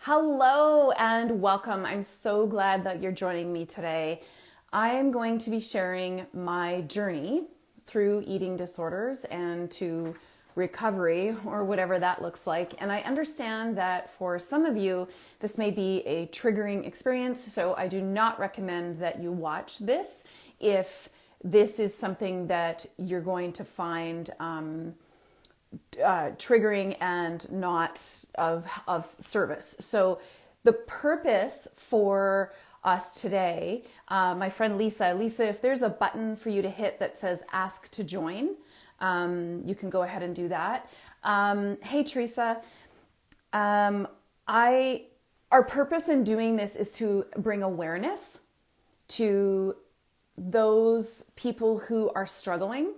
Hello and welcome. I'm so glad that you're joining me today. I am going to be sharing my journey through eating disorders and to recovery, or whatever that looks like. And I understand that for some of you, this may be a triggering experience, so I do not recommend that you watch this if this is something that you're going to find triggering and not of service. So the purpose for us today, my friend Lisa, if there's a button for you to hit that says ask to join, you can go ahead and do that. Hey, Teresa, our purpose in doing this is to bring awareness to those people who are struggling.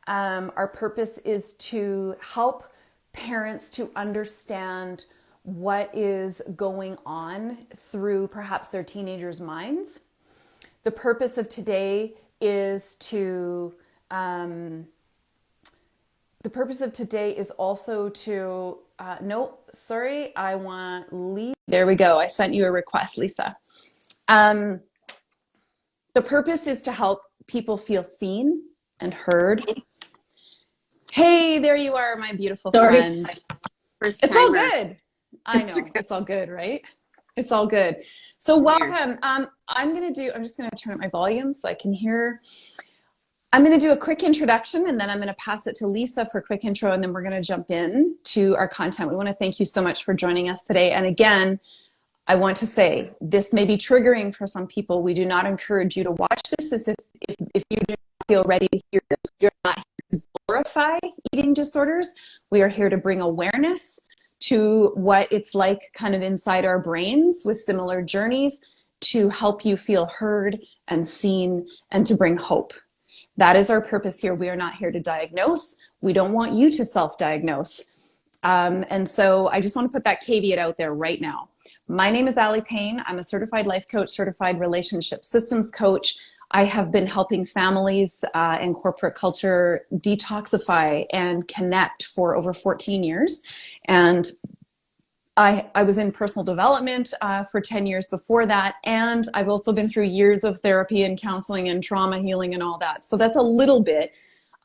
Our purpose is to help parents to understand what is going on through perhaps their teenagers' minds. The purpose of today is also to, I want Lisa. There we go. I sent you a request, Lisa. The purpose is to help people feel seen and heard. Hey, there you are, my beautiful friend. It's all good. I know, it's all good, right? It's all good. So welcome. I'm just going to turn up my volume so I can hear. I'm going to do a quick introduction and then I'm going to pass it to Lisa for a quick intro, and then we're going to jump in to our content. We want to thank you so much for joining us today. And again, I want to say this may be triggering for some people. We do not encourage you to watch this as if you do not feel ready to hear this. You're not here to glorify eating disorders. We are here to bring awareness to what it's like kind of inside our brains with similar journeys, to help you feel heard and seen and to bring hope. That is our purpose here. We are not here to diagnose. We don't want you to self-diagnose. And so I just want to put that caveat out there right now. My name is Allie Payne. I'm a certified life coach, certified relationship systems coach. I have been helping families and corporate culture detoxify and connect for over 14 years. And I was in personal development for 10 years before that. And I've also been through years of therapy and counseling and trauma healing and all that. So that's a little bit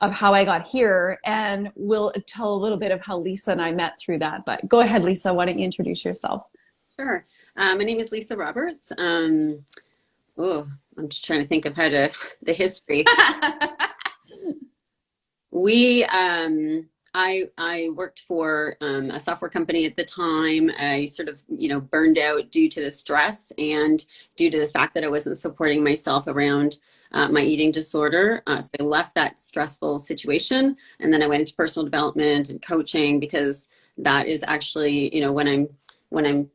of how I got here. And we'll tell a little bit of how Lisa and I met through that. But go ahead, Lisa, why don't you introduce yourself? Sure. My name is Lisa Roberts. I'm just trying to think of the history. I worked for a software company at the time. I sort of, burned out due to the stress and due to the fact that I wasn't supporting myself around my eating disorder. So I left that stressful situation, and then I went into personal development and coaching, because that is actually, when I'm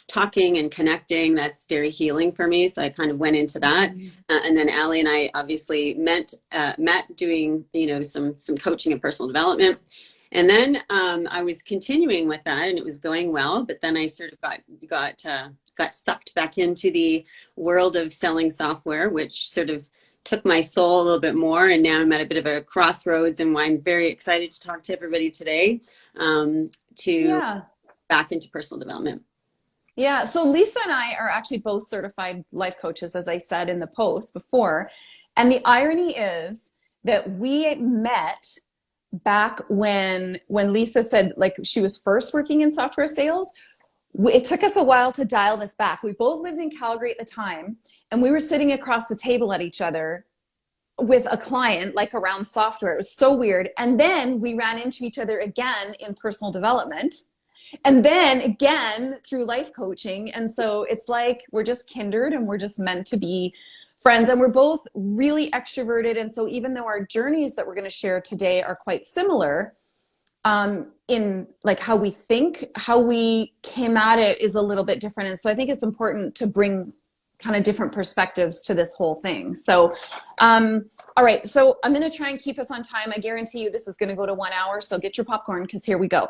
talking and connecting, that's very healing for me. So I kind of went into that. And then Allie and I obviously met doing, some coaching and personal development. And then I was continuing with that and it was going well, but then I sort of got sucked back into the world of selling software, which sort of took my soul a little bit more. And now I'm at a bit of a crossroads, and why I'm very excited to talk to everybody today back into personal development. Yeah, so Lisa and I are actually both certified life coaches, as I said in the post before. And the irony is that we met back when Lisa said, like, she was first working in software sales. It took us a while to dial this back. We both lived in Calgary at the time, and we were sitting across the table at each other with a client, like, around software. It was so weird. And then we ran into each other again in personal development. And then again through life coaching. And so it's like we're just kindred and we're just meant to be friends. And we're both really extroverted. And so even though our journeys that we're going to share today are quite similar, in like how we think, how we came at it is a little bit different. And so I think it's important to bring kind of different perspectives to this whole thing. So, all right. So I'm going to try and keep us on time. I guarantee you this is going to go to 1 hour. So get your popcorn, because here we go.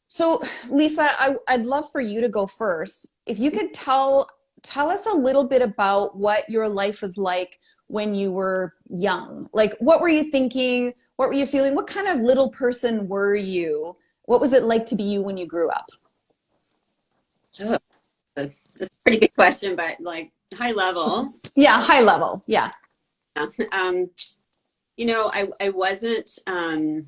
So Lisa, I'd love for you to go first. If you could tell us a little bit about what your life was like when you were young. Like, what were you thinking? What were you feeling? What kind of little person were you? What was it like to be you when you grew up? Oh, that's a pretty good question, but like high level. Yeah, high level. Yeah. Yeah. I wasn't, I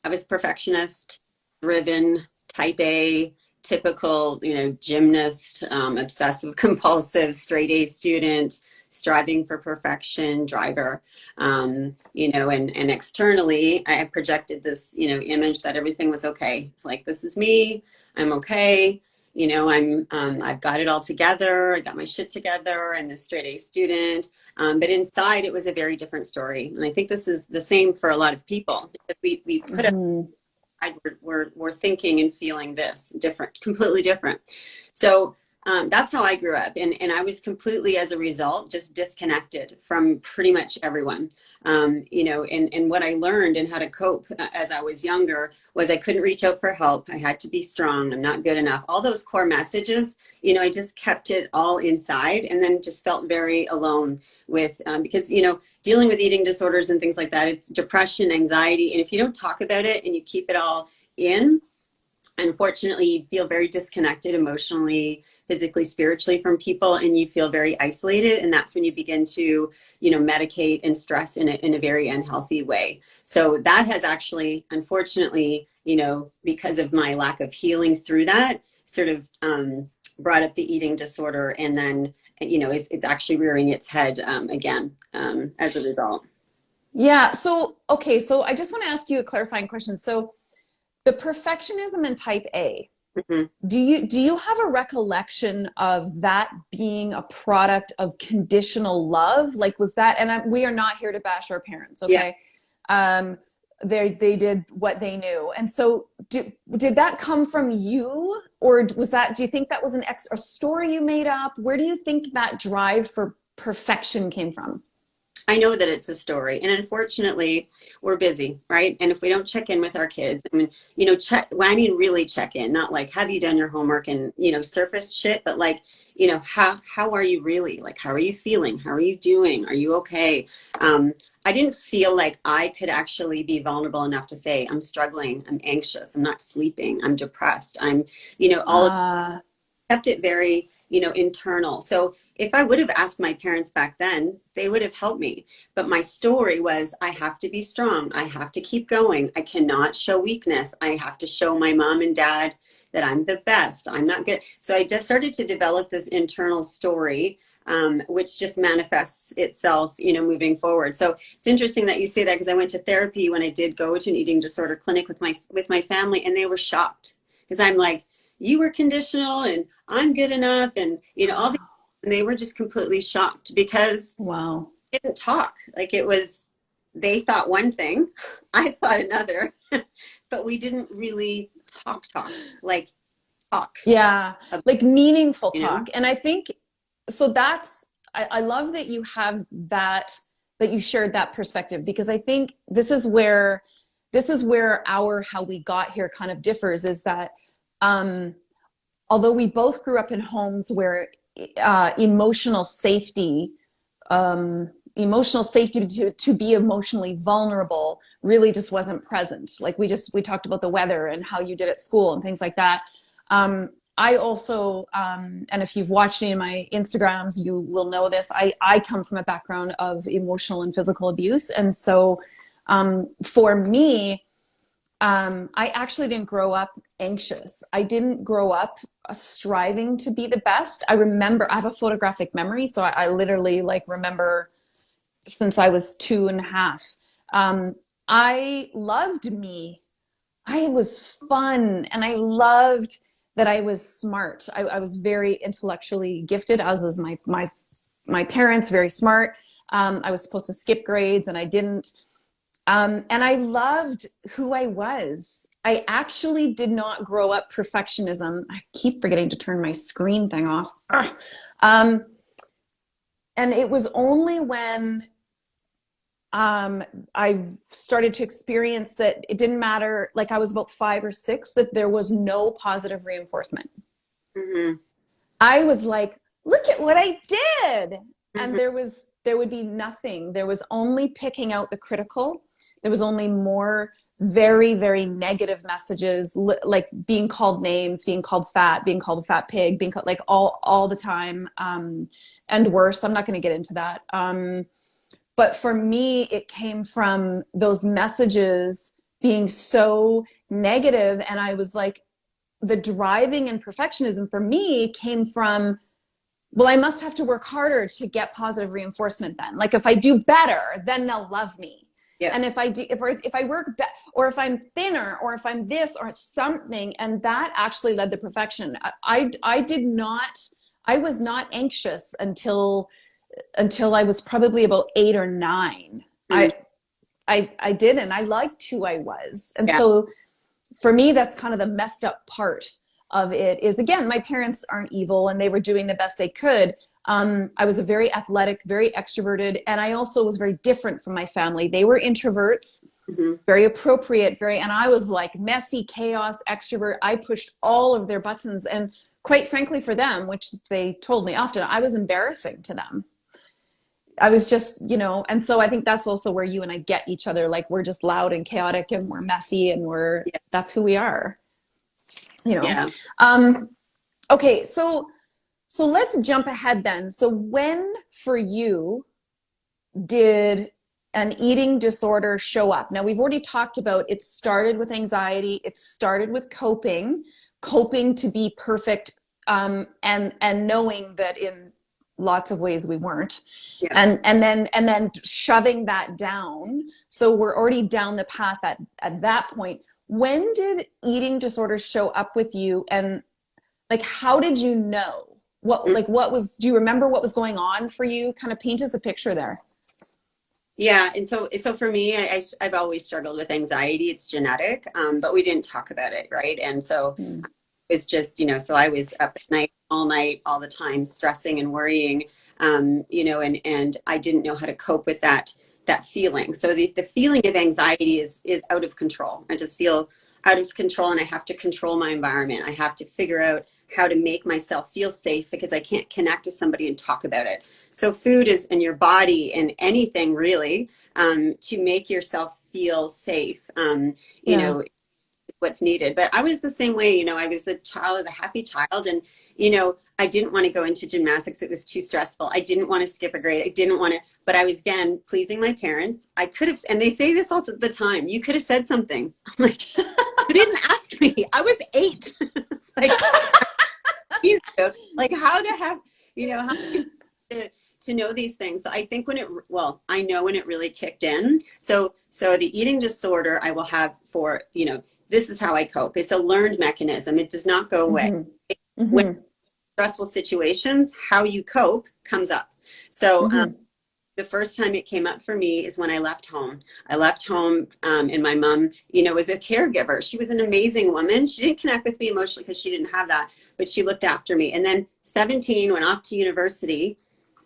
was perfectionist, driven, type A, typical, gymnast, obsessive compulsive, straight A student, striving for perfection, driver. And externally, I projected this, image that everything was okay. It's like, this is me. I'm okay. I've got it all together. I got my shit together. I'm this straight A student. But inside, it was a very different story. And I think this is the same for a lot of people because we put Mhm. we're thinking and feeling this different, completely different. So that's how I grew up. And I was completely, as a result, just disconnected from pretty much everyone. And what I learned and how to cope as I was younger was I couldn't reach out for help. I had to be strong. I'm not good enough. All those core messages, I just kept it all inside and then just felt very alone with, because, dealing with eating disorders and things like that, it's depression, anxiety. And if you don't talk about it and you keep it all in, unfortunately, you feel very disconnected emotionally, physically, spiritually from people, and you feel very isolated. And that's when you begin to, medicate and stress in a very unhealthy way. So that has actually, unfortunately, because of my lack of healing through that, sort of brought up the eating disorder. And then, it's actually rearing its head again as a result. Yeah. So, okay. So I just want to ask you a clarifying question. So the perfectionism in type A, Mhm. do you have a recollection of that being a product of conditional love? Like, was that, and we are not here to bash our parents, Yeah. okay? Um, they did what they knew. And so did that come from you, or was that, do you think that was a story you made up? Where do you think that drive for perfection came from? I know that it's a story, and unfortunately, we're busy, right? And if we don't check in with our kids, I mean, check. Well, I mean, really check in, not like have you done your homework and surface shit, but like, how are you really? Like, how are you feeling? How are you doing? Are you okay? I didn't feel like I could actually be vulnerable enough to say I'm struggling, I'm anxious, I'm not sleeping, I'm depressed, I'm, all of Uh, kept it very, internal. So if I would have asked my parents back then, they would have helped me. But my story was I have to be strong. I have to keep going. I cannot show weakness. I have to show my mom and dad that I'm the best. I'm not good. So I just started to develop this internal story, which just manifests itself, moving forward. So it's interesting that you say that because I went to therapy when I did go to an eating disorder clinic with my family, and they were shocked because I'm like, you were conditional and I'm good enough, and all these, and they were just completely shocked because wow. I didn't talk. Like it was, they thought one thing, I thought another, but we didn't really talk, like talk, Yeah, about, like meaningful you know? talk. And I think so I love that you have that you shared that perspective, because I think this is where our how we got here kind of differs, is that um although we both grew up in homes where emotional safety, to be emotionally vulnerable really just wasn't present. Like we talked about the weather and how you did at school and things like that. I also, and if you've watched any of my Instagrams, you will know this. I come from a background of emotional and physical abuse. And so for me, I actually didn't grow up anxious. I didn't grow up striving to be the best. I remember, I have a photographic memory, so I literally like remember since I was 2.5. Um, I loved me. I was fun, and I loved that I was smart. I was very intellectually gifted, as was my parents, very smart. I was supposed to skip grades, and I didn't. And I loved who I was. I actually did not grow up perfectionism. I keep forgetting to turn my screen thing off. Um, and it was only when I started to experience that it didn't matter, like I was about 5 or 6, that there was no positive reinforcement. Mm-hmm. I was like, look at what I did. And Mm-hmm. there would be nothing. There was only picking out the critical. There was only more very, very negative messages, like being called names, being called fat, being called a fat pig, being called like all the time, and worse. I'm not going to get into that. But for me, it came from those messages being so negative, and I was like, the driving and perfectionism for me came from, well, I must have to work harder to get positive reinforcement then. Like if I do better, then they'll love me. Yeah. And if I do, if I work or if I'm thinner, or if I'm this or something, and that actually led to perfection. I did not, I was not anxious until I was probably about 8 or 9. Mm. I didn't. I liked who I was. And Yeah. so for me, that's kind of the messed up part of it is, again, my parents aren't evil and they were doing the best they could. I was a very athletic, very extroverted, and I also was very different from my family. They were introverts, Mm-hmm. very appropriate, and I was like messy, chaos, extrovert. I pushed all of their buttons. And quite frankly, for them, which they told me often, I was embarrassing to them. I was just, and so I think that's also where you and I get each other. Like we're just loud and chaotic and we're messy and Yeah. that's who we are, you know? Yeah. Okay. So let's jump ahead then. So when for you did an eating disorder show up? Now we've already talked about it started with anxiety. It started with coping to be perfect. And knowing that in lots of ways we weren't. Yeah. And then shoving that down. So we're already down the path at that point. When did eating disorders show up with you? And like, how did you know? Do you remember what was going on for you? Kind of paint us a picture there. Yeah, and so for me, I've always struggled with anxiety. It's genetic, but we didn't talk about it, right? And so it's just, so I was up at night, all the time, stressing and worrying, and I didn't know how to cope with that feeling. So the feeling of anxiety is out of control. I just feel out of control, and I have to control my environment. I have to figure out how to make myself feel safe because I can't connect with somebody and talk about it. So food is in your body and anything really, to make yourself feel safe, what's needed. But I was the same way, I was a happy child, and, I didn't want to go into gymnastics. It was too stressful. I didn't want to skip a grade. I didn't want to, but I was, again, pleasing my parents. I could have, and they say this all the time, you could have said something. I'm like, you didn't ask me. I was 8. It's like, how to have, how to know these things. So I think I know when it really kicked in. So the eating disorder I will have for, this is how I cope. It's a learned mechanism. It does not go away. Mm-hmm. Mm-hmm. When stressful situations, how you cope comes up. So the first time it came up for me is when I left home. And my mom, was a caregiver. She was an amazing woman. She didn't connect with me emotionally because she didn't have that, but she looked after me. And then 17, went off to university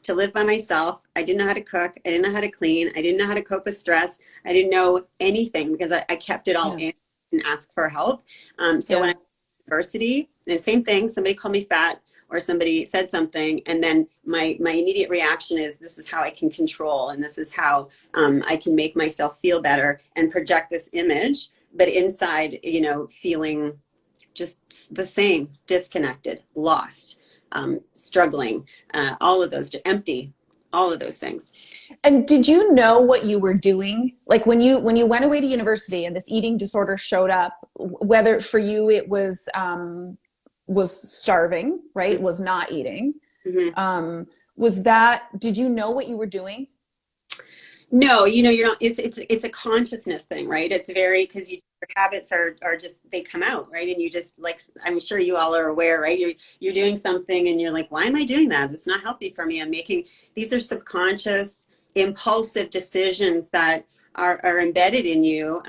to live by myself. I didn't know how to cook. I didn't know how to clean. I didn't know how to cope with stress. I didn't know anything because I kept it all in and asked for help. When I went to university, the same thing, somebody called me fat or somebody said something, and then my immediate reaction is, this is how I can control, and this is how I can make myself feel better and project this image, but inside, feeling just the same, disconnected, lost, struggling, all of those, empty, all of those things. And did you know what you were doing? Like when you went away to university and this eating disorder showed up, whether for you it was starving, right? Was not eating. Mm-hmm. Did you know what you were doing? No, you're not, it's a consciousness thing, right? It's very, because your habits are just, they come out, right? And you just, like, I'm sure you all are aware, right? You're doing something and you're like, why am I doing that? It's not healthy for me. These are subconscious, impulsive decisions that are embedded in you,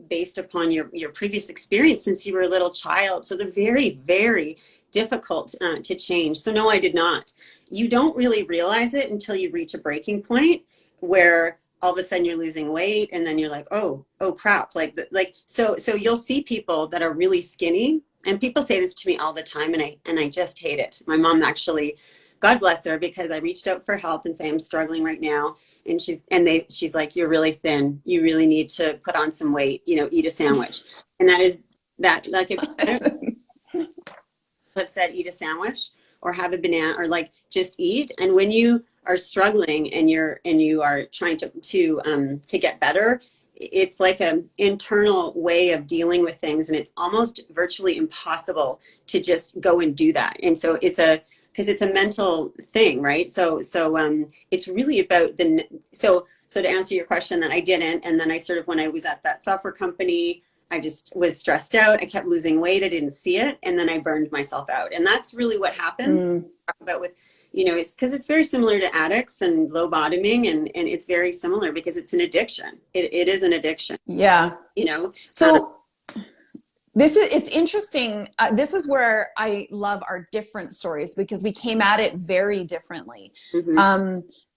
based upon your previous experience since you were a little child. So they're very, very difficult to change. So no, I did not. You don't really realize it until you reach a breaking point where all of a sudden you're losing weight, and then you're like, oh crap. So you'll see people that are really skinny, and people say this to me all the time, and I just hate it. My mom actually, God bless her, because I reached out for help and say, I'm struggling right now. And she's like, you're really thin. You really need to put on some weight, eat a sandwich. And that is that, like, if I don't have said eat a sandwich or have a banana or like just eat. And when you are struggling and you are trying to get better, it's like an internal way of dealing with things, and it's almost virtually impossible to just go and do that. And so because it's a mental thing, right? So it's really about so to answer your question, that I didn't, and then I sort of, when I was at that software company, I just was stressed out. I kept losing weight. I didn't see it, and then I burned myself out. And that's really what happens. Talk about with, it's because it's very similar to addicts and low bottoming, and it's very similar because it's an addiction. It is an addiction. Yeah. So it's interesting. This is where I love our different stories, because we came at it very differently.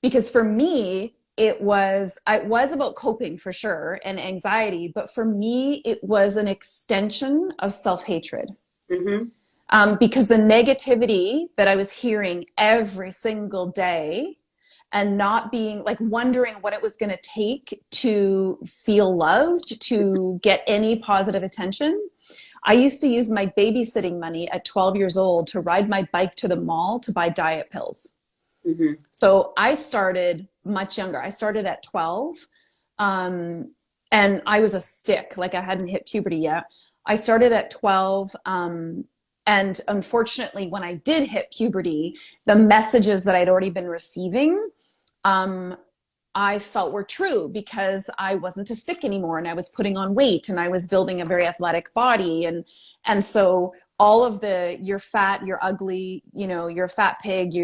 Because for me, it was about coping for sure, and anxiety, but for me, it was an extension of self-hatred. Because the negativity that I was hearing every single day, and not being like, wondering what it was going to take to feel loved, to get any positive attention. I used to use my babysitting money at 12 years old to ride my bike to the mall to buy diet pills. So I started much younger. I started at 12, and I was a stick. Like, I hadn't hit puberty yet. I started at 12. And unfortunately, when I did hit puberty, the messages that I'd already been receiving, I felt were true, because I wasn't a stick anymore, and I was putting on weight, and I was building a very athletic body. And so all of the, you're fat, you're ugly, you're a fat pig,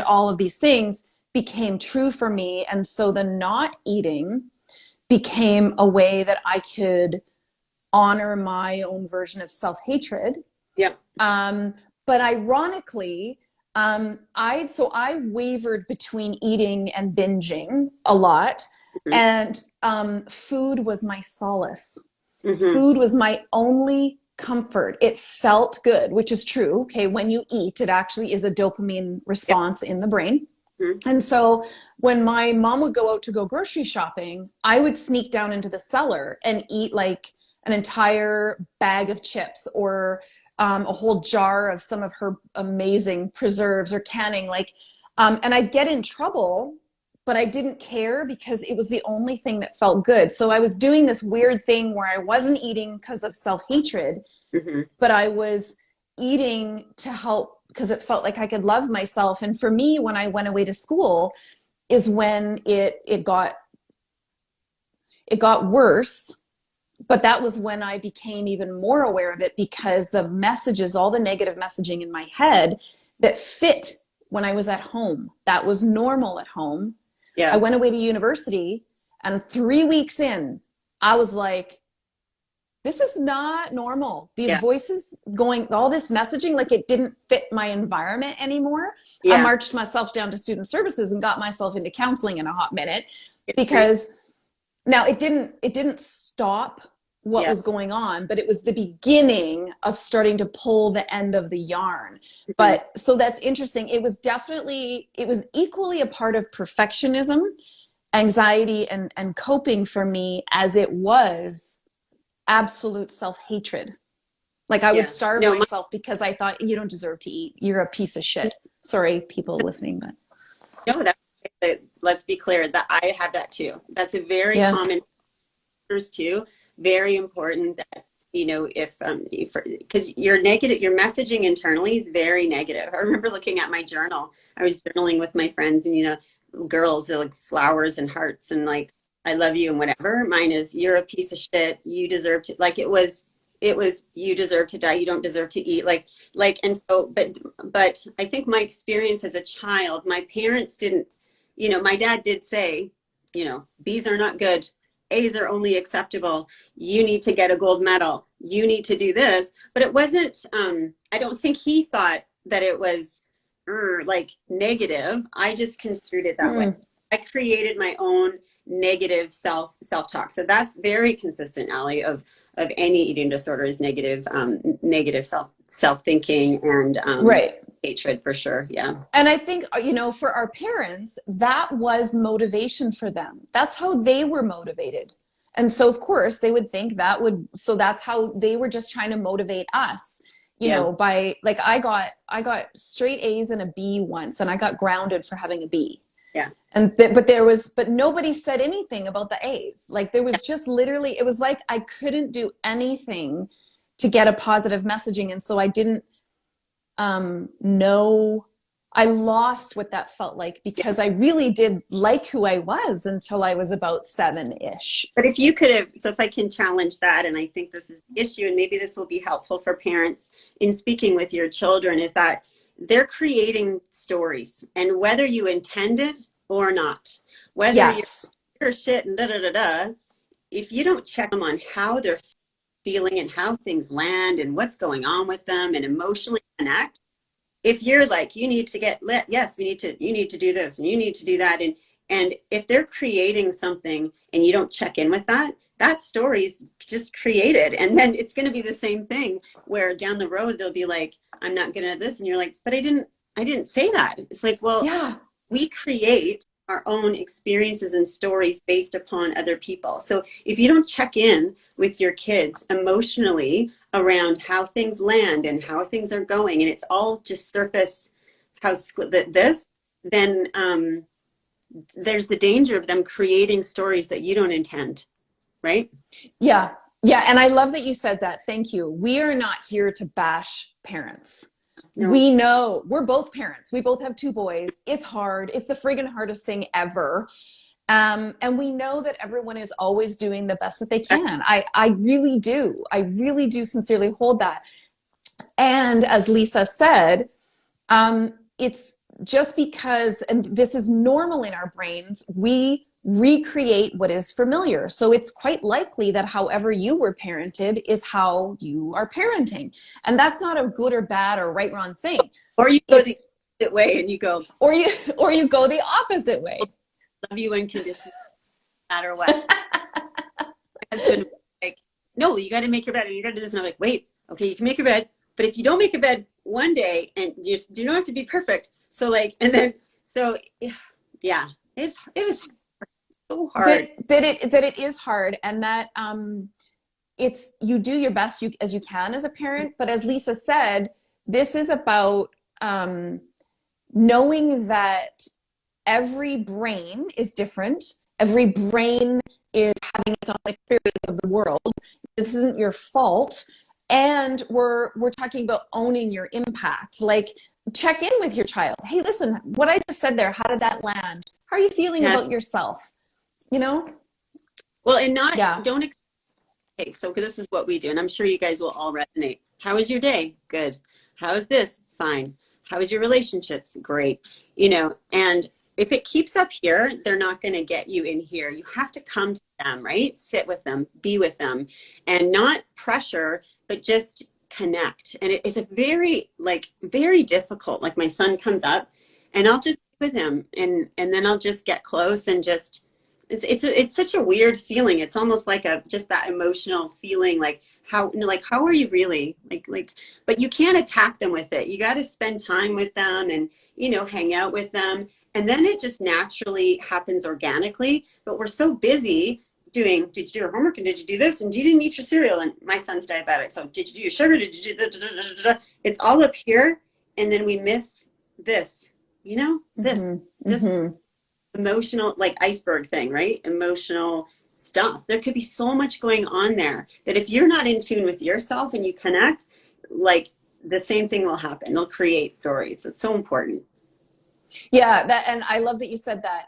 all of these things became true for me. And so the not eating became a way that I could honor my own version of self-hatred. Yeah. But ironically, I wavered between eating and binging a lot. And food was my solace. Food was my only comfort. It felt good, which is true. Okay, when you eat, it actually is a dopamine response in the brain. And so when my mom would go out to go grocery shopping, I would sneak down into the cellar and eat like an entire bag of chips, or a whole jar of some of her amazing preserves or canning, and I'd get in trouble, but I didn't care, because it was the only thing that felt good. So I was doing this weird thing where I wasn't eating because of self-hatred, but I was eating to help, because it felt like I could love myself. And for me, when I went away to school is when it got worse. But that was when I became even more aware of it, because the messages, all the negative messaging in my head that fit when I was at home, that was normal at home. I went away to university, and 3 weeks in, I was like, this is not normal. These voices going, all this messaging, like, it didn't fit my environment anymore. I marched myself down to student services and got myself into counseling in a hot minute, because now it didn't stop what was going on, but it was the beginning of starting to pull the end of the yarn. But so that's interesting. It was equally a part of perfectionism, anxiety, and coping for me, as it was absolute self-hatred. Like, I would starve myself because I thought, you don't deserve to eat. You're a piece of shit. Sorry, people listening, but let's be clear that I have that too. That's a very common too. Very important that, if because your messaging internally is very negative. I remember looking at my journal. I was journaling with my friends, and girls, they're like flowers and hearts and like, I love you and whatever. Mine is, you're a piece of shit. You deserve to, like, it was, you deserve to die. You don't deserve to eat. And so, but I think my experience as a child, my parents didn't, my dad did say, B's are not good. A's are only acceptable. You need to get a gold medal. You need to do this. But it wasn't, I don't think he thought that it was like negative. I just construed it that way. I created my own negative self-talk. So that's very consistent, Allie, of any eating disorder is negative self-thinking. And right. Hatred for sure. Yeah. And I think, for our parents, that was motivation for them. That's how they were motivated. And so, of course, they would think so that's how they were just trying to motivate us, Yeah. by like, I got straight A's and a B once, and I got grounded for having a B. Yeah. But nobody said anything about the A's. Like, there was just literally, it was like I couldn't do anything to get a positive messaging. And so I didn't know, I lost what that felt like, because I really did like who I was until I was about 7-ish. But if you could have, so if I can challenge that, and I think this is the issue, and maybe this will be helpful for parents in speaking with your children, is that they're creating stories, and whether you intended or not, whether Yes. you're shit and da da da da, if you don't check them on how they're feeling and how things land and what's going on with them and emotionally connect, if you're like, you need to get lit, yes, you need to do this and you need to do that, and if they're creating something and you don't check in with that, that story's just created, and then it's going to be the same thing where down the road they'll be like, I'm not good at this, and you're like, but I didn't say that. It's like, well, Yeah. we create our own experiences and stories based upon other people. So if you don't check in with your kids emotionally around how things land and how things are going, and it's all just surface, then there's the danger of them creating stories that you don't intend, right? Yeah. Yeah. And I love that you said that. Thank you. We are not here to bash parents. No. We know, we're both parents. We both have 2 boys. It's hard. It's the friggin' hardest thing ever. And we know that everyone is always doing the best that they can. I really do. I really do sincerely hold that. And as Lisa said, it's just because, and this is normal in our brains, we recreate what is familiar. So it's quite likely that however you were parented is how you are parenting. And that's not a good or bad or right, wrong thing. Or you go the opposite way and you go, or you go the opposite way. Love you unconditionally, no matter what. My husband was like, no, you got to make your bed and you got to do this. And I'm like, wait, okay, you can make your bed, but if you don't make your bed one day, and you don't have to be perfect. So like, and then, so yeah, it is so hard. That it is hard, and that it's, you do your best as you can as a parent. But as Lisa said, this is about knowing that every brain is different. Every brain is having its own experience of the world. This isn't your fault. And we're talking about owning your impact. Like, check in with your child. Hey, listen, what I just said there, how did that land? How are you feeling about yourself? Well, and don't, okay, so this is what we do, and I'm sure you guys will all resonate. How was your day? Good. How is this? Fine. How is your relationships? Great. And if it keeps up here, they're not going to get you in here. You have to come to them, right? Sit with them, be with them, and not pressure, but just connect. And it's a very difficult, like my son comes up and I'll just sit with him and then I'll just get close and just, it's such a weird feeling. It's almost like just that emotional feeling, like how are you really, but you can't attack them with it. You got to spend time with them and hang out with them, and then it just naturally happens organically. But we're so busy doing, did you do your homework, and did you do this, and you didn't eat your cereal, and my son's diabetic, so did you do your sugar, did you do it's all up here, and then we miss this, this emotional, like iceberg thing, right? Emotional stuff. There could be so much going on there that if you're not in tune with yourself and you connect, like the same thing will happen. They'll create stories. It's so important. Yeah, and I love that you said that.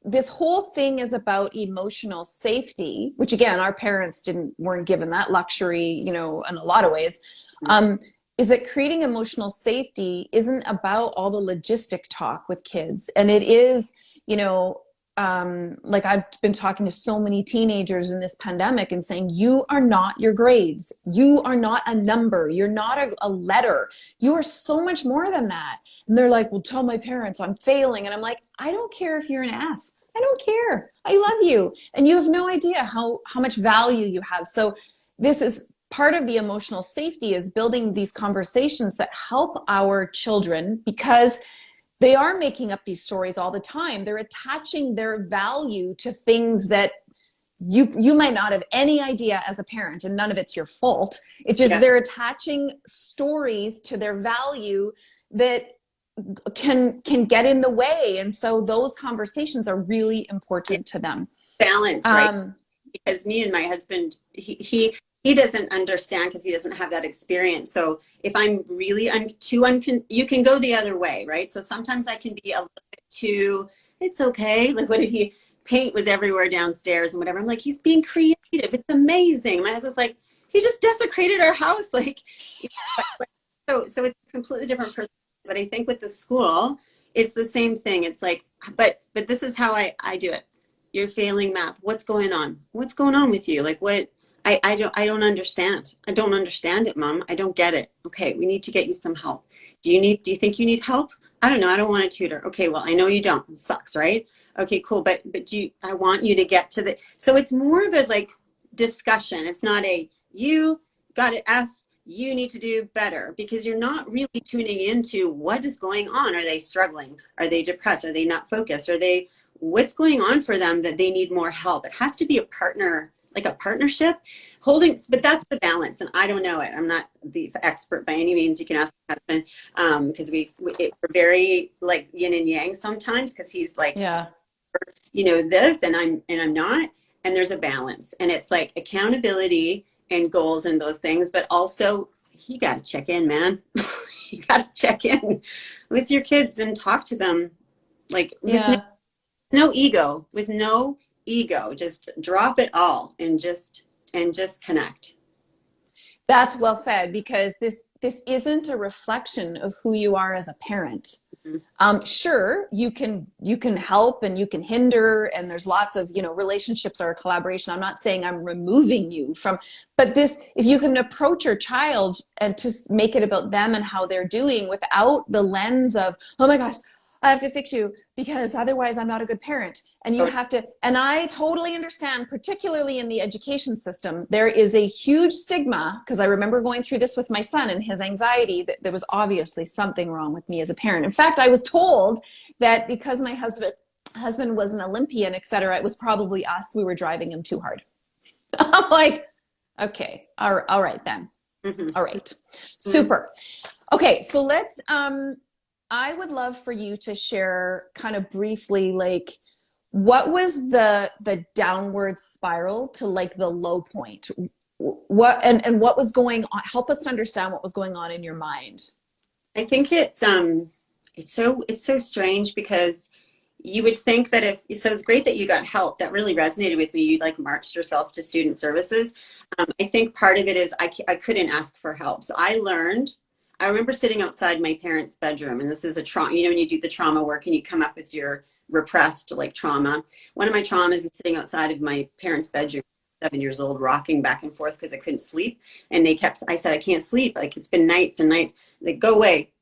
This whole thing is about emotional safety, which again, our parents weren't given that luxury, in a lot of ways. Is that creating emotional safety isn't about all the logistic talk with kids. And it is, like I've been talking to so many teenagers in this pandemic and saying, you are not your grades. You are not a number. You're not a letter. You are so much more than that. And they're like, well, tell my parents I'm failing. And I'm like, I don't care if you're an F. I don't care. I love you. And you have no idea how much value you have. So this is part of the emotional safety is building these conversations that help our children, because they are making up these stories all the time. They're attaching their value to things that you might not have any idea as a parent, and none of it's your fault. It's just they're attaching stories to their value that can get in the way. And so those conversations are really important to them. Balance, right? Because me and my husband, he doesn't understand because he doesn't have that experience. So if I'm really you can go the other way, right? So sometimes I can be a little bit too, it's okay. Like, what if paint was everywhere downstairs and whatever? I'm like, he's being creative. It's amazing. My husband's like, he just desecrated our house. Like, so it's a completely different person. But I think with the school, it's the same thing. It's like, but this is how I do it. You're failing math. What's going on? What's going on with you? Like, what? I don't understand. I don't understand it, Mom. I don't get it. Okay, we need to get you some help. Do you think you need help? I don't know. I don't want a tutor. Okay, well, I know you don't. It sucks, right? Okay, cool. But I want you to get to the, so it's more of a like discussion. It's not a, you got an F, you need to do better, because you're not really tuning into what is going on. Are they struggling? Are they depressed? Are they not focused? What's going on for them that they need more help? It has to be a partner, like a partnership but that's the balance. And I don't know it. I'm not the expert by any means. You can ask my husband, because we're very like yin and yang sometimes, because he's like, this, and I'm not, and there's a balance, and it's like accountability and goals and those things, but also you got to check in, man. You got to check in with your kids and talk to them, like with no ego, just drop it all and just connect. That's well said, because this isn't a reflection of who you are as a parent. Sure, you can help and you can hinder, and there's lots of, relationships are a collaboration. I'm not saying I'm removing you from, but if you can approach your child and to make it about them and how they're doing, without the lens of, oh my gosh, I have to fix you because otherwise I'm not a good parent. And you have to, and I totally understand, particularly in the education system, there is a huge stigma, because I remember going through this with my son and his anxiety, that there was obviously something wrong with me as a parent. In fact, I was told that because my husband was an Olympian, etc., it was probably us, we were driving him too hard. I'm like, okay, all right then. All right, super. Okay, so let's, I would love for you to share kind of briefly, like, what was the downward spiral to like the low point? What and what was going on? Help us understand what was going on in your mind. I think it's so strange, because you would think that so it's great that you got help. That really resonated with me. You like marched yourself to student services. I think part of it is I couldn't ask for help. So I remember sitting outside my parents' bedroom, and this is a trauma, when you do the trauma work and you come up with your repressed like trauma. One of my traumas is sitting outside of my parents' bedroom, 7 years old, rocking back and forth because I couldn't sleep. And I said, I can't sleep. Like, it's been nights and nights. Like, go away,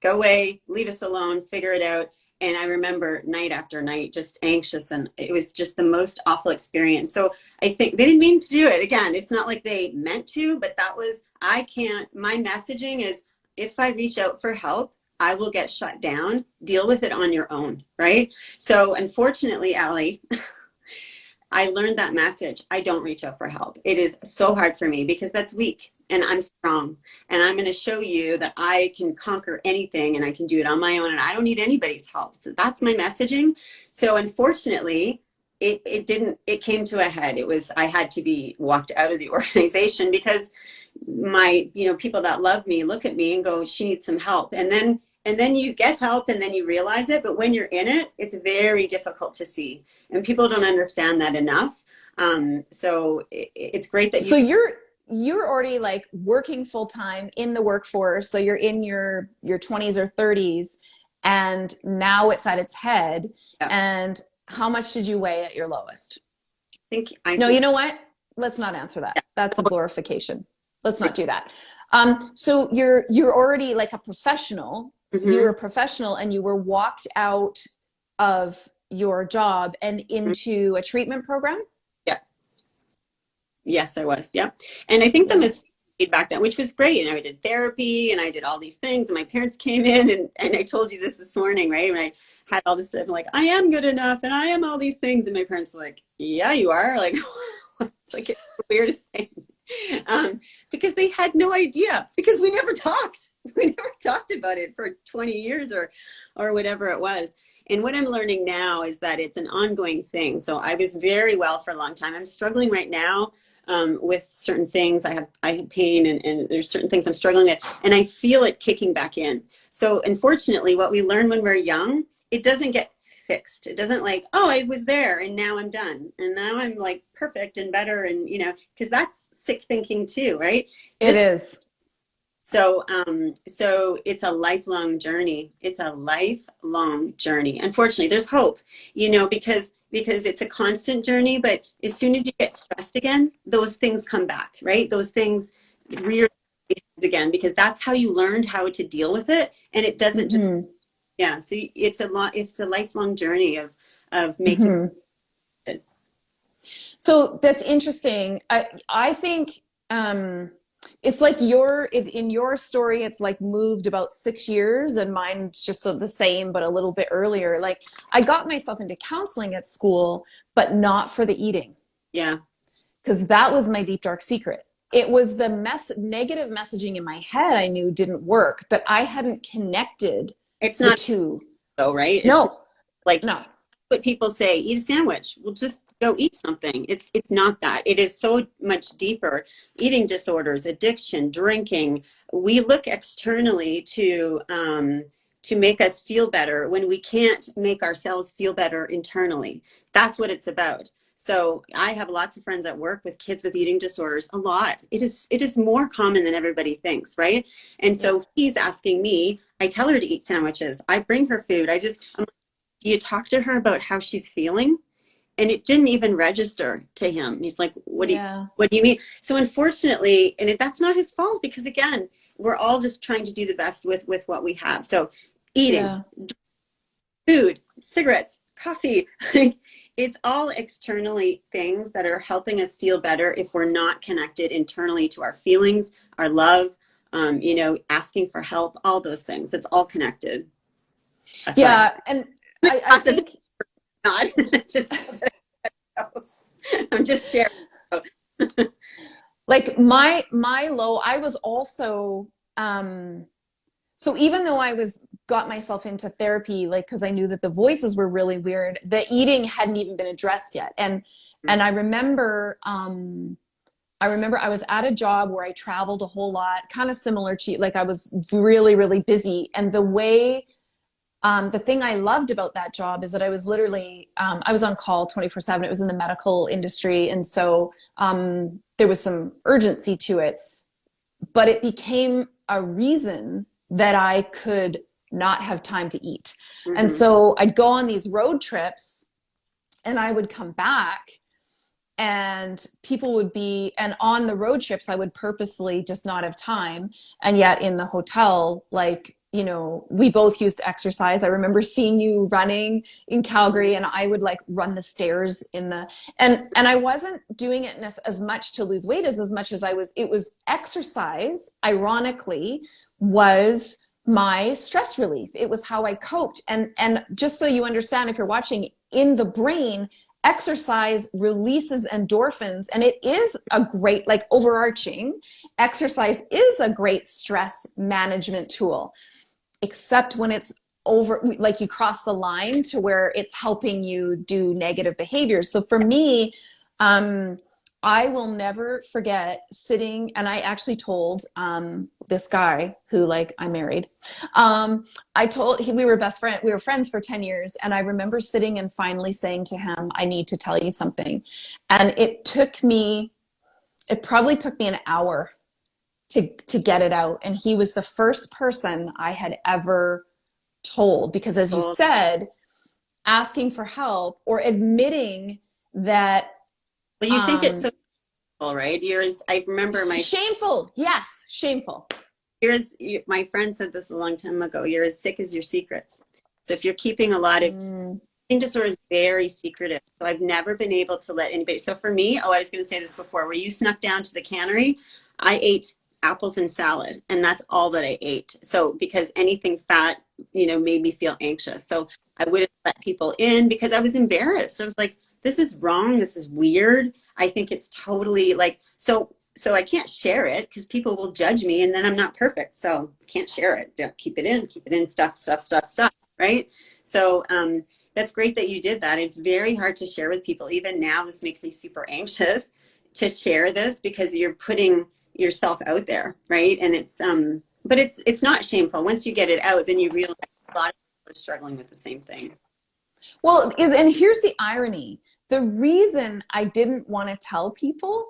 leave us alone, figure it out. And I remember night after night, just anxious, and it was just the most awful experience. So I think they didn't mean to do it. Again, it's not like they meant to, but my messaging is, if I reach out for help, I will get shut down. Deal with it on your own, right? So unfortunately, Allie, I learned that message. I don't reach out for help. It is so hard for me, because that's weak, and I'm strong. And I'm going to show you that I can conquer anything, and I can do it on my own, and I don't need anybody's help. So that's my messaging. So unfortunately, it came to a head. I had to be walked out of the organization, because my, people that love me look at me and go, she needs some help. And then you get help, and then you realize it. But when you're in it, it's very difficult to see. And people don't understand that enough. So it's great that So you're already like working full time in the workforce. So you're in your 20s or 30s, and now it's at its head. Yeah. And how much did you weigh at your lowest? No, you know what? Let's not answer that. That's a glorification. Let's not do that. So you're already like a professional. You're a professional, and you were walked out of your job and into a treatment program. Yeah. Yes, I was. Yeah. And I think the mistake back then, which was great. And I did therapy and I did all these things. And my parents came in and I told you this morning, right? When I had all this stuff, I'm like, I am good enough and I am all these things. And my parents were like, yeah, you are. Like, like it's the weirdest thing. Because they had no idea, because we never talked. We never talked about it for 20 years or whatever it was. And what I'm learning now is that it's an ongoing thing. So I was very well for a long time. I'm struggling right now with certain things. I have pain and there's certain things I'm struggling with, and I feel it kicking back in. So unfortunately, what we learn when we're young, it doesn't get fixed. It doesn't like, oh, I was there and now I'm done. And now I'm like perfect and better. And, you know, because that's sick thinking too, right? It is. So, so it's a lifelong journey. It's a lifelong journey. Unfortunately, there's hope, you know, because it's a constant journey, but as soon as you get stressed again, those things come back, right? Those things rear again, because that's how you learned how to deal with it. And it doesn't just, yeah. So it's a lifelong journey of making it. So that's interesting. I think, it's like in your story, it's like moved about 6 years, and mine's just the same, but a little bit earlier. Like I got myself into counseling at school, but not for the eating. Yeah. Because that was my deep, dark secret. It was the negative messaging in my head I knew didn't work, but I hadn't connected It's not two. So, right? No. It's like No. what people say, eat a sandwich. Well, just go eat something. It's not that. It is so much deeper. Eating disorders, addiction, drinking. We look externally to make us feel better when we can't make ourselves feel better internally. That's what it's about. So I have lots of friends at work with kids with eating disorders, a lot. It is more common than everybody thinks, right? And so he's asking me, I tell her to eat sandwiches. I bring her food. I'm like, do you talk to her about how she's feeling? And it didn't even register to him. He's like, what do you mean? So unfortunately, and that's not his fault, because again, we're all just trying to do the best with what we have. So eating, food, cigarettes, coffee, it's all externally things that are helping us feel better if we're not connected internally to our feelings, our love, you know, asking for help, all those things. It's all connected. That's and I think not just I'm just sharing. Like my low, I was also so even though I got myself into therapy, like because I knew that the voices were really weird, the eating hadn't even been addressed yet. And I remember I was at a job where I traveled a whole lot, kind of similar to, like, I was really, really busy. And the thing I loved about that job is that I was literally, I was on call 24/7. It was in the medical industry. And so there was some urgency to it, but it became a reason that I could not have time to eat. And so I'd go on these road trips and I would come back and people would be, and on the road trips, I would purposely just not have time. And yet in the hotel, like, you know, we both used to exercise. I remember seeing you running in Calgary, and I would like run the stairs and I wasn't doing it as much to lose weight as much as it was exercise, ironically, was my stress relief. It was how I coped. And just so you understand, if you're watching, in the brain, exercise releases endorphins, and it is a great, like, overarching, exercise is a great stress management tool, except when it's over, like you cross the line to where it's helping you do negative behaviors. So for me, I will never forget sitting, and I actually told this guy who, like, I married. We were best friends. We were friends for 10 years. And I remember sitting and finally saying to him, I need to tell you something. And it probably took me an hour to get it out. And he was the first person I had ever told, because as you said, asking for help or admitting that. Well, you think it's so shameful, right? I remember shameful. Yes. Shameful. My friend said this a long time ago, you're as sick as your secrets. So if you're keeping a lot of eating disorder is very secretive. So I've never been able to let anybody. So for me, I was going to say this before, where you snuck down to the cannery, I ate apples and salad, and that's all that I ate. So because anything fat, made me feel anxious. So I wouldn't let people in because I was embarrassed. I was like, this is wrong. This is weird. I think it's totally like, so I can't share it because people will judge me and then I'm not perfect. So I can't share it. Yeah, keep it in, stuff, right? So that's great that you did that. It's very hard to share with people. Even now, this makes me super anxious to share this because you're putting yourself out there, right? And but it's not shameful. Once you get it out, then you realize a lot of people are struggling with the same thing. Well, and here's the irony. The reason I didn't want to tell people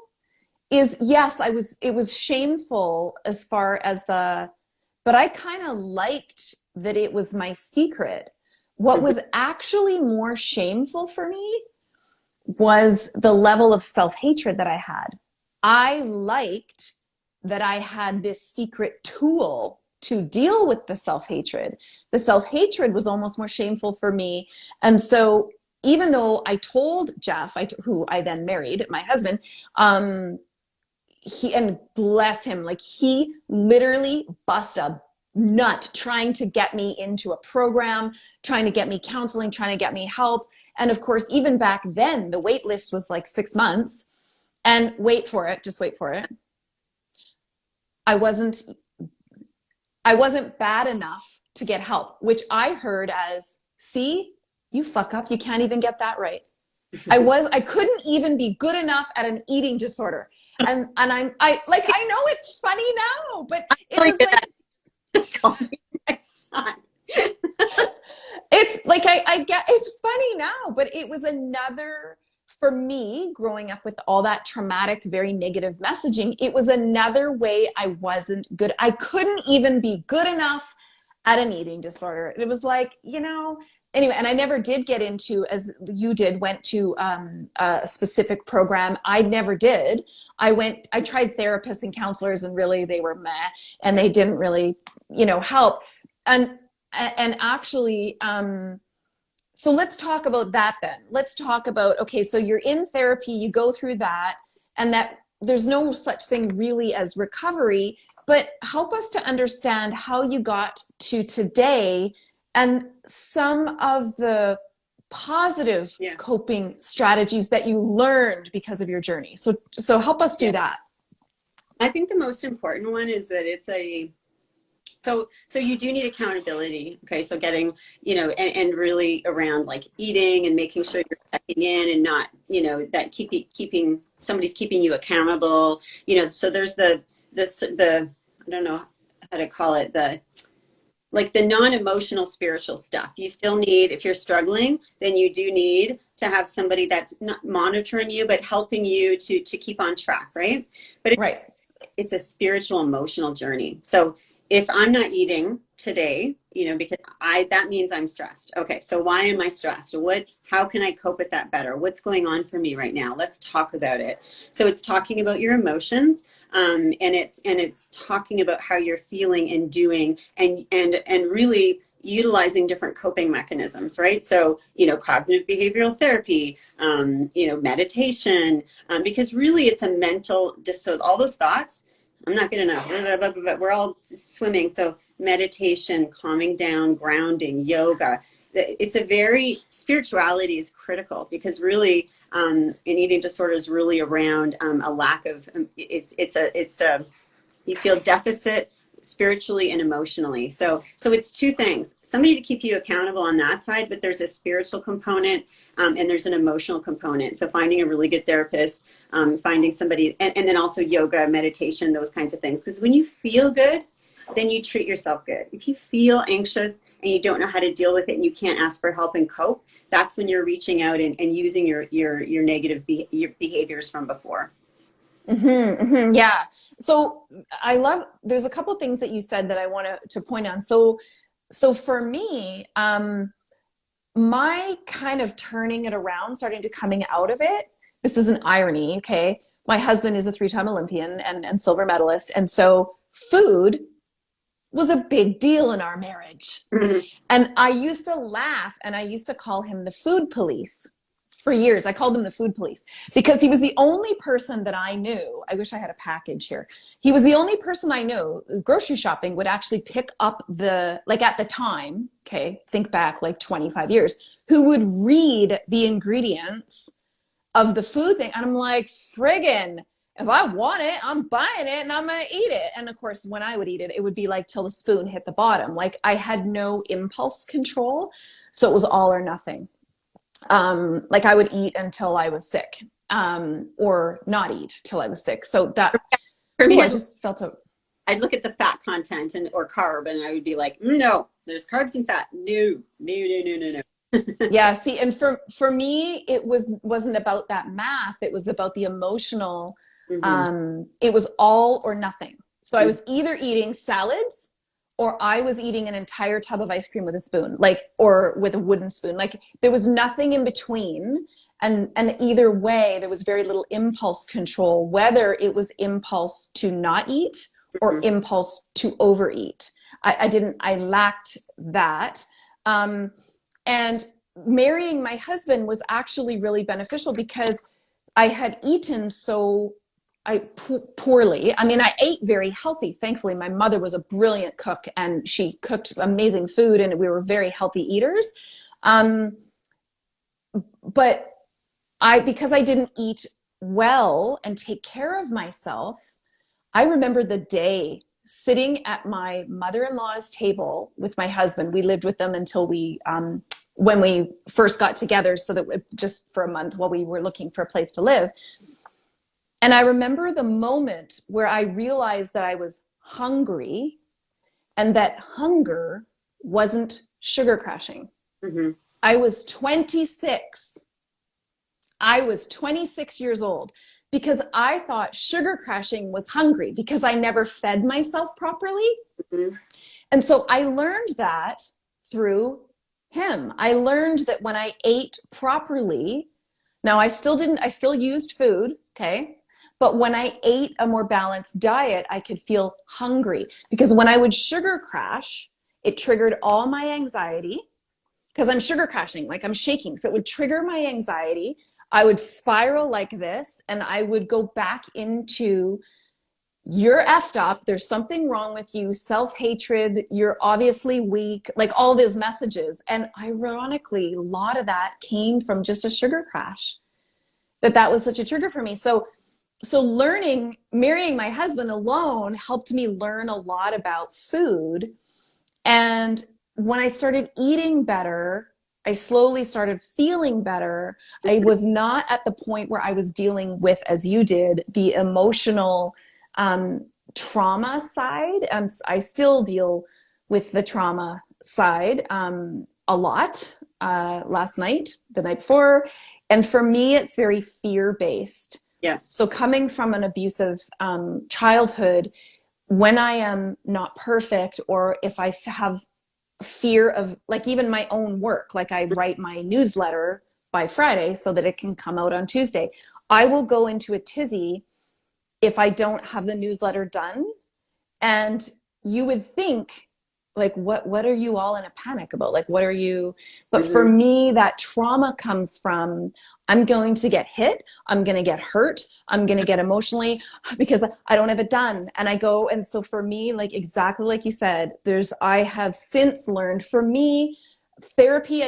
is, yes, it was shameful as far as but I kind of liked that it was my secret. What was actually more shameful for me was the level of self-hatred that I had. I liked that I had this secret tool to deal with the self-hatred. The self-hatred was almost more shameful for me. And so even though I told Jeff, who I then married, my husband, and bless him, like he literally bust a nut trying to get me into a program, trying to get me counseling, trying to get me help. And of course, even back then, the wait list was like 6 months. And wait for it, just wait for it. I wasn't bad enough to get help, which I heard as, see, you fuck up, you can't even get that right. I couldn't even be good enough at an eating disorder. And I know it's funny now, but it was like, just call me next time. It's like, I get, it's funny now, but it was another, for me, growing up with all that traumatic, very negative messaging, it was another way I wasn't good. I couldn't even be good enough at an eating disorder. It was like, anyway, and I never did get into, as you did, went to a specific program. I never did. I tried therapists and counselors, and really they were meh, and they didn't really, help. And actually, so let's talk about that then. Let's talk about, okay, so you're in therapy, you go through that, and that there's no such thing really as recovery, but help us to understand how you got to today and some of the positive coping strategies that you learned because of your journey. So help us do that. I think the most important one is that it's so you do need accountability. Okay. So getting, and really around like eating and making sure you're checking in and not, that keeping somebody's keeping you accountable, so there's the, I don't know how to call it, the non-emotional spiritual stuff. You still need, if you're struggling, then you do need to have somebody that's not monitoring you, but helping you to keep on track. Right. But it's a spiritual, emotional journey. So if I'm not eating today, because that means I'm stressed. Okay, so why am I stressed? How can I cope with that better? What's going on for me right now? Let's talk about it. So it's talking about your emotions, and it's talking about how you're feeling and doing, and really utilizing different coping mechanisms, right? So, cognitive behavioral therapy, meditation, because really it's a mental, so all those thoughts, I'm not good enough, but we're all swimming. So meditation, calming down, grounding, yoga. It's spirituality is critical because really an eating disorder is really around a lack of, you feel deficit spiritually and emotionally. So it's two things, somebody to keep you accountable on that side, but there's a spiritual component and there's an emotional component. So finding a really good therapist, finding somebody, and then also yoga, meditation, those kinds of things. Because when you feel good, then you treat yourself good. If you feel anxious and you don't know how to deal with it and you can't ask for help and cope, that's when you're reaching out and using your negative your behaviors from before. Yeah. So there's a couple things that you said that I want to point on. So for me, my kind of turning it around, starting to coming out of it, this is an irony. Okay. My husband is a 3-time Olympian and silver medalist. And so food was a big deal in our marriage. Mm-hmm. And I used to laugh and I used to call him the food police. for years. I called him the food police because he was the only person that I knew. I wish I had a package here. He was the only person I knew grocery shopping would actually pick up like at the time, okay, think back like 25 years, who would read the ingredients of the food thing. And I'm like, friggin', if I want it, I'm buying it and I'm going to eat it. And of course, when I would eat it, it would be like till the spoon hit the bottom. Like I had no impulse control. So it was all or nothing. Like I would eat until I was sick, or not eat till I was sick. So that For me, I just felt I'd look at the fat content or carb, and I would be like, no, there's carbs and fat. No, no, no, no, no, no. yeah. See, and for me, it wasn't about that math. It was about the emotional. It was all or nothing. So I was either eating salads or I was eating an entire tub of ice cream with a spoon, like, or with a wooden spoon. Like there was nothing in between. And either way, there was very little impulse control, whether it was impulse to not eat or impulse to overeat. I lacked that. And marrying my husband was actually really beneficial because I had eaten poorly. I mean, I ate very healthy. Thankfully, my mother was a brilliant cook and she cooked amazing food and we were very healthy eaters. But because I didn't eat well and take care of myself, I remember the day sitting at my mother-in-law's table with my husband. We lived with them until when we first got together, so that just for a month while we were looking for a place to live. And I remember the moment where I realized that I was hungry and that hunger wasn't sugar crashing. I was 26. I was 26 years old because I thought sugar crashing was hungry because I never fed myself properly. And so I learned that through him. I learned that when I ate properly, now I still used food, okay? But when I ate a more balanced diet, I could feel hungry because when I would sugar crash, it triggered all my anxiety because I'm sugar crashing, like I'm shaking. So it would trigger my anxiety. I would spiral like this and I would go back into, you're effed up, there's something wrong with you, self-hatred, you're obviously weak, like all those messages. And ironically, a lot of that came from just a sugar crash, that was such a trigger for me. So marrying my husband alone helped me learn a lot about food. And when I started eating better, I slowly started feeling better. I was not at the point where I was dealing with, as you did, the emotional trauma side. I still deal with the trauma side a lot. Last night, the night before. And for me, it's very fear-based. Yeah. So coming from an abusive childhood, when I am not perfect, or if I have fear of, like, even my own work, like I write my newsletter by Friday so that it can come out on Tuesday, I will go into a tizzy if I don't have the newsletter done. And you would think, like, what are you all in a panic about? Like, what are you? But for me, that trauma comes from, I'm going to get hit, I'm going to get hurt, I'm going to get emotionally because I don't have it done. And I go, and so for me, like exactly like you said, I have since learned, for me, therapy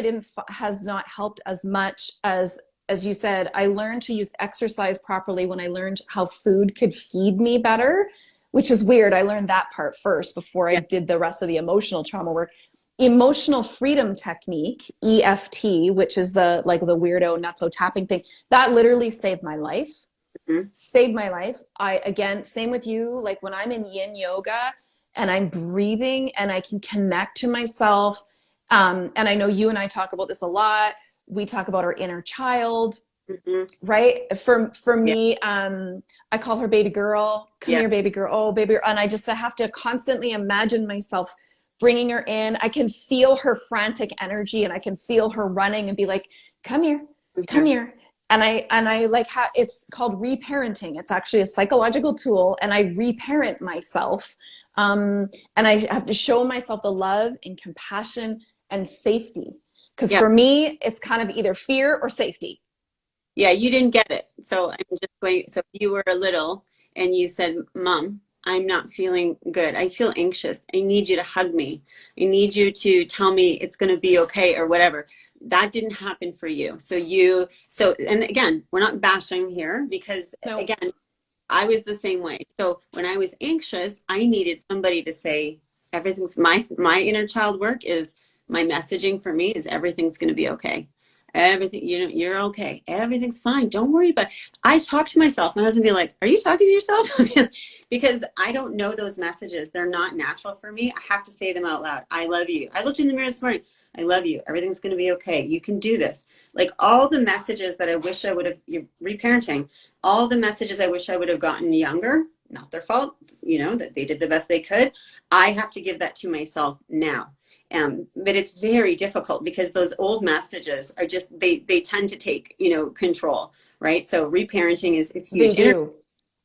has not helped as much as you said. I learned to use exercise properly when I learned how food could feed me better, which is weird. I learned that part first before I did the rest of the emotional trauma work. Emotional freedom technique, EFT, which is the weirdo nutso tapping thing, that literally saved my life. Saved my life. Again, same with you, like when I'm in yin yoga and I'm breathing and I can connect to myself. And I know you and I talk about this a lot. We talk about our inner child. Right. For me, I call her baby girl. Come here, baby girl. Oh, baby. And I have to constantly imagine myself bringing her in. I can feel her frantic energy and I can feel her running and be like, come here, come here. And I like how it's called reparenting. It's actually a psychological tool, and I reparent myself. And I have to show myself the love and compassion and safety. Because for me, it's kind of either fear or safety. Yeah, you didn't get it. So I'm just going, so if you were a little and you said, Mom, I'm not feeling good. I feel anxious. I need you to hug me. I need you to tell me it's going to be okay or whatever. That didn't happen for you. And again, we're not bashing here because No. again, I was the same way. So when I was anxious, I needed somebody to say, everything's my inner child work is my messaging for me is everything's going to be okay. Everything, you're okay. Everything's fine. Don't worry about it. I talk to myself. My husband be like, are you talking to yourself? Because I don't know those messages. They're not natural for me. I have to say them out loud. I love you. I looked in the mirror this morning. I love you. Everything's going to be okay. You can do this. Like all the messages that I wish I would have, reparenting, all the messages I wish I would have gotten younger, not their fault, that they did the best they could. I have to give that to myself now. But it's very difficult because those old messages are just, they tend to take, control, right? So reparenting is They huge. do.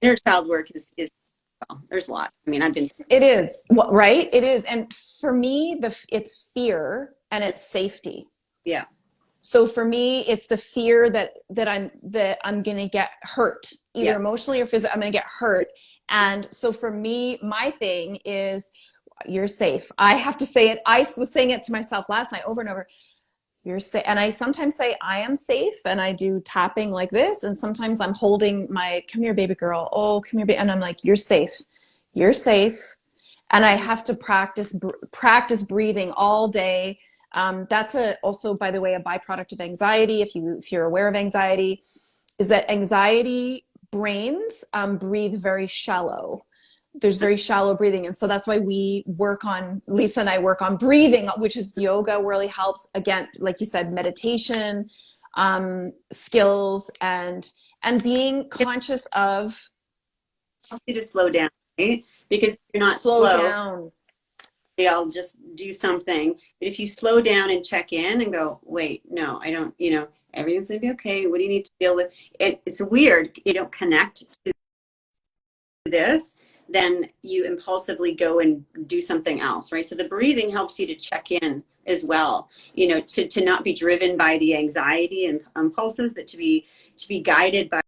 Inner child work is well, there's a lot. I mean, I've been. It is, right? It is. And for me, it's fear and it's safety. Yeah. So for me, it's the fear that I'm going to get hurt, either Yeah. emotionally or physically. I'm going to get hurt. And so for me, my thing is, you're safe. I have to say it. I was saying it to myself last night over and over. You're safe. And I sometimes say I am safe, and I do tapping like this. And sometimes I'm holding my, come here, baby girl. Oh, come here, baby. And I'm like, you're safe. You're safe. And I have to practice breathing all day. That's also, by the way, a byproduct of anxiety. If you're aware of anxiety, is that anxiety brains breathe very shallow. There's very shallow breathing, and so that's why Lisa and I work on breathing, which is yoga really helps. Again, like you said, meditation skills, and being conscious of Helps you to slow down, right? Because if you're not slow slow, down. they'll just do something. But if you slow down and check in and go, wait, no, I don't, everything's going to be okay. What do you need to deal with? It's weird. You don't connect to this, then you impulsively go and do something else, right? So the breathing helps you to check in as well, to not be driven by the anxiety and impulses, but to be guided by